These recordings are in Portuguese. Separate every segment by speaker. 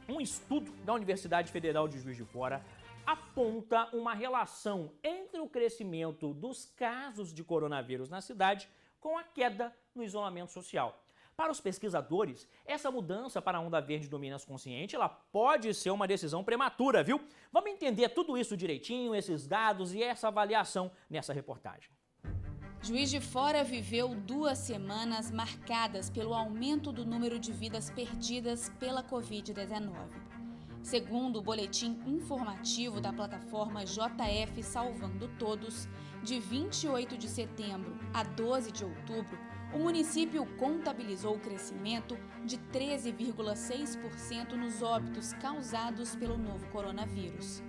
Speaker 1: Um estudo da Universidade Federal de Juiz de Fora aponta uma relação entre o crescimento dos casos de coronavírus na cidade com a queda no isolamento social. Para os pesquisadores, essa mudança para a onda verde do Minas Consciente, ela pode ser uma decisão prematura, viu? Vamos entender tudo isso direitinho, esses dados e essa avaliação nessa reportagem.
Speaker 2: Juiz de Fora viveu 2 semanas marcadas pelo aumento do número de vidas perdidas pela Covid-19. Segundo o boletim informativo da plataforma JF Salvando Todos, de 28 de setembro a 12 de outubro, o município contabilizou o crescimento de 13,6% nos óbitos causados pelo novo coronavírus.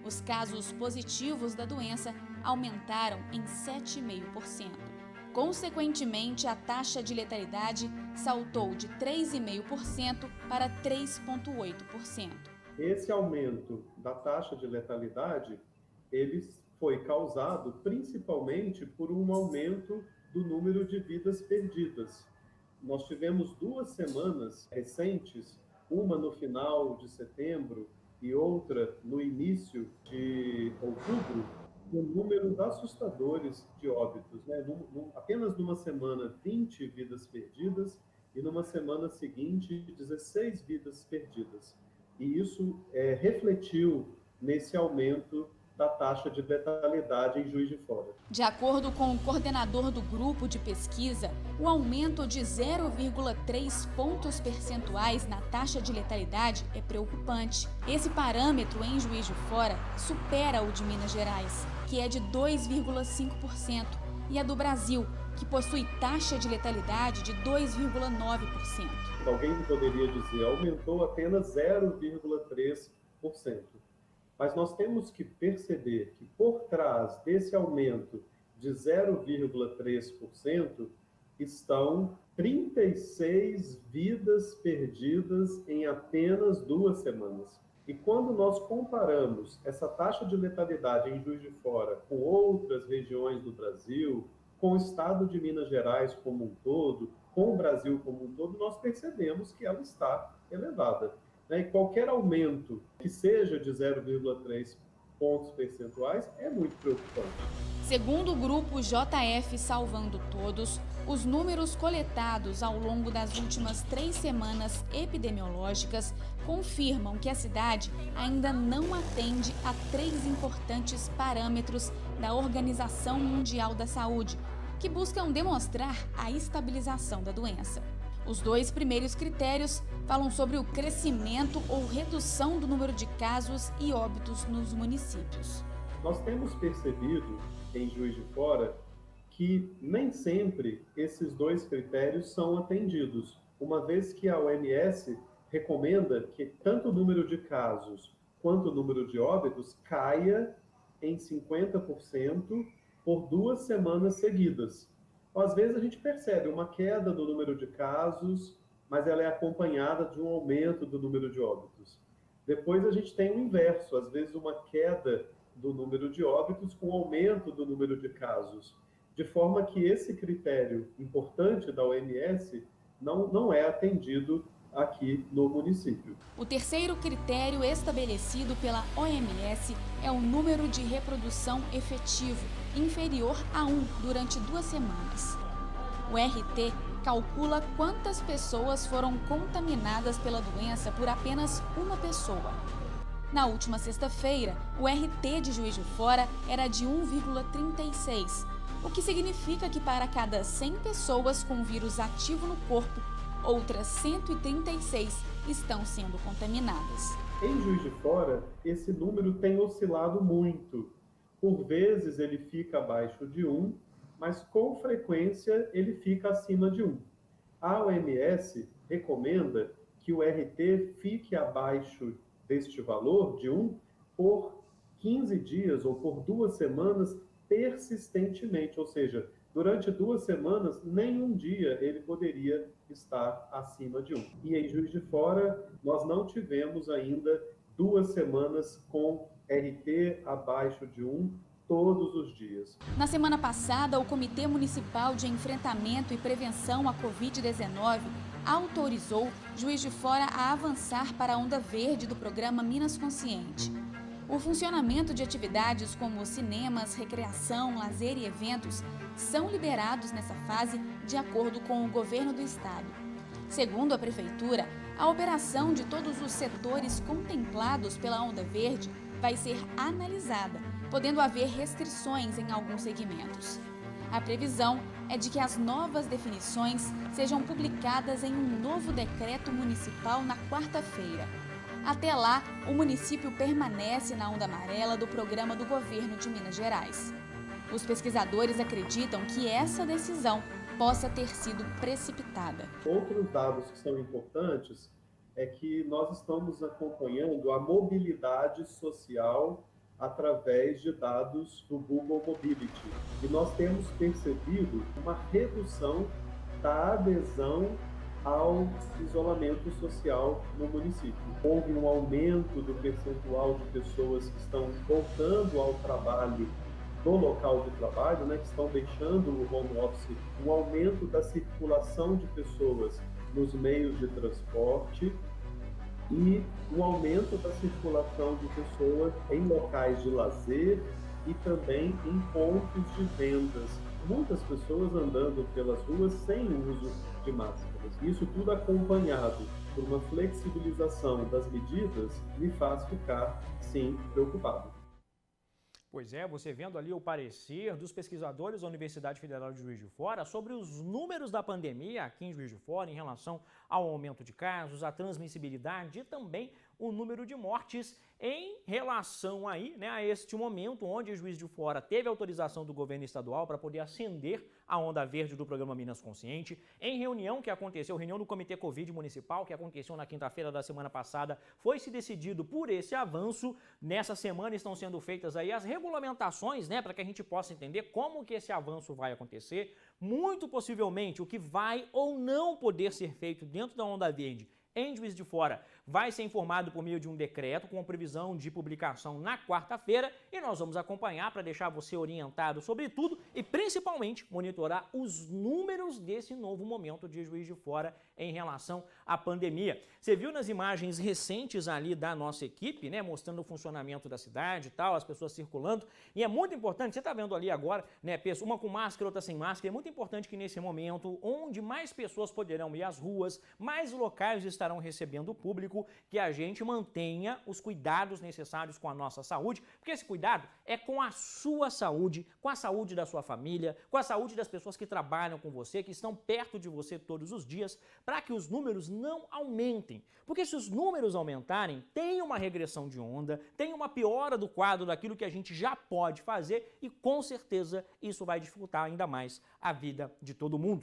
Speaker 2: Os casos positivos da doença aumentaram em 7,5%. Consequentemente, a taxa de letalidade saltou de 3,5% para 3,8%.
Speaker 3: Esse aumento da taxa de letalidade, ele foi causado principalmente por um aumento do número de vidas perdidas. Nós tivemos 2 semanas recentes, uma no final de setembro e outra no início de outubro, com números assustadores de óbitos, né? Apenas numa semana, 20 vidas perdidas e numa semana seguinte, 16 vidas perdidas. E isso refletiu nesse aumento da taxa de letalidade em Juiz de Fora.
Speaker 2: De acordo com o coordenador do grupo de pesquisa, o aumento de 0,3 pontos percentuais na taxa de letalidade é preocupante. Esse parâmetro em Juiz de Fora supera o de Minas Gerais, que é de 2,5%, e a do Brasil, que possui taxa de letalidade de 2,9%.
Speaker 3: Alguém poderia dizer, aumentou apenas 0,3%. Mas nós temos que perceber que por trás desse aumento de 0,3% estão 36 vidas perdidas em apenas 2 semanas. E quando nós comparamos essa taxa de letalidade em Juiz de Fora com outras regiões do Brasil, com o estado de Minas Gerais como um todo, com o Brasil como um todo, nós percebemos que ela está elevada. E qualquer aumento que seja de 0,3 pontos percentuais é muito preocupante.
Speaker 2: Segundo o grupo JF Salvando Todos, os números coletados ao longo das últimas 3 semanas epidemiológicas confirmam que a cidade ainda não atende a 3 importantes parâmetros da Organização Mundial da Saúde, que buscam demonstrar a estabilização da doença. Os 2 primeiros critérios falam sobre o crescimento ou redução do número de casos e óbitos nos municípios.
Speaker 3: Nós temos percebido em Juiz de Fora que nem sempre esses 2 critérios são atendidos, uma vez que a OMS recomenda que tanto o número de casos quanto o número de óbitos caia em 50% por 2 semanas seguidas. Às vezes a gente percebe uma queda do número de casos, mas ela é acompanhada de um aumento do número de óbitos. Depois a gente tem o inverso, às vezes uma queda do número de óbitos com aumento do número de casos, de forma que esse critério importante da OMS não é atendido aqui no município.
Speaker 2: O terceiro critério estabelecido pela OMS é o número de reprodução efetivo, inferior a 1 durante 2 semanas. O RT calcula quantas pessoas foram contaminadas pela doença por apenas uma pessoa. Na última sexta-feira, o RT de Juiz de Fora era de 1,36, o que significa que para cada 100 pessoas com vírus ativo no corpo, outras 136 estão sendo contaminadas.
Speaker 3: Em Juiz de Fora, esse número tem oscilado muito. Por vezes ele fica abaixo de 1, mas com frequência ele fica acima de 1. A OMS recomenda que o RT fique abaixo deste valor de 1 por 15 dias ou por 2 semanas persistentemente, ou seja, durante 2 semanas, nenhum dia ele poderia estar acima de 1. E em Juiz de Fora, nós não tivemos ainda 2 semanas com RT abaixo de 1 todos os dias.
Speaker 2: Na semana passada, o Comitê Municipal de Enfrentamento e Prevenção à Covid-19 autorizou Juiz de Fora a avançar para a onda verde do programa Minas Consciente. O funcionamento de atividades como cinemas, recreação, lazer e eventos são liberados nessa fase de acordo com o governo do estado. Segundo a prefeitura, a operação de todos os setores contemplados pela onda verde vai ser analisada, podendo haver restrições em alguns segmentos. A previsão é de que as novas definições sejam publicadas em um novo decreto municipal na quarta-feira. Até lá, o município permanece na onda amarela do programa do governo de Minas Gerais. Os pesquisadores acreditam que essa decisão possa ter sido precipitada.
Speaker 3: Outros dados que são importantes é que nós estamos acompanhando a mobilidade social através de dados do Google Mobility. E nós temos percebido uma redução da adesão ao isolamento social no município. Houve um aumento do percentual de pessoas que estão voltando ao trabalho no local de trabalho, que estão deixando o home office, um aumento da circulação de pessoas nos meios de transporte e um aumento da circulação de pessoas em locais de lazer e também em pontos de vendas. Muitas pessoas andando pelas ruas sem uso de máscaras. Isso tudo acompanhado por uma flexibilização das medidas me faz ficar, sim, preocupado.
Speaker 1: Pois é, você vendo ali o parecer dos pesquisadores da Universidade Federal de Juiz de Fora sobre os números da pandemia aqui em Juiz de Fora em relação ao aumento de casos, a transmissibilidade e também o número de mortes em relação aí, a este momento onde Juiz de Fora teve autorização do governo estadual para poder acender a onda verde do programa Minas Consciente. Em reunião que aconteceu, reunião do Comitê Covid Municipal, que aconteceu na quinta-feira da semana passada, foi-se decidido por esse avanço. Nessa semana estão sendo feitas aí as regulamentações, para que a gente possa entender como que esse avanço vai acontecer. Muito possivelmente o que vai ou não poder ser feito dentro da onda verde em Juiz de Fora vai ser informado por meio de um decreto com previsão de publicação na quarta-feira e nós vamos acompanhar para deixar você orientado sobre tudo e principalmente monitorar os números desse novo momento de Juiz de Fora em relação à pandemia. Você viu nas imagens recentes ali da nossa equipe, mostrando o funcionamento da cidade e tal, as pessoas circulando, e é muito importante, você está vendo ali agora, uma com máscara, outra sem máscara, é muito importante que nesse momento, onde mais pessoas poderão ir às ruas, mais locais estarão recebendo o público, que a gente mantenha os cuidados necessários com a nossa saúde, porque esse cuidado é com a sua saúde, com a saúde da sua família, com a saúde das pessoas que trabalham com você, que estão perto de você todos os dias, para que os números não aumentem. Porque se os números aumentarem, tem uma regressão de onda, tem uma piora do quadro daquilo que a gente já pode fazer e com certeza isso vai dificultar ainda mais a vida de todo mundo.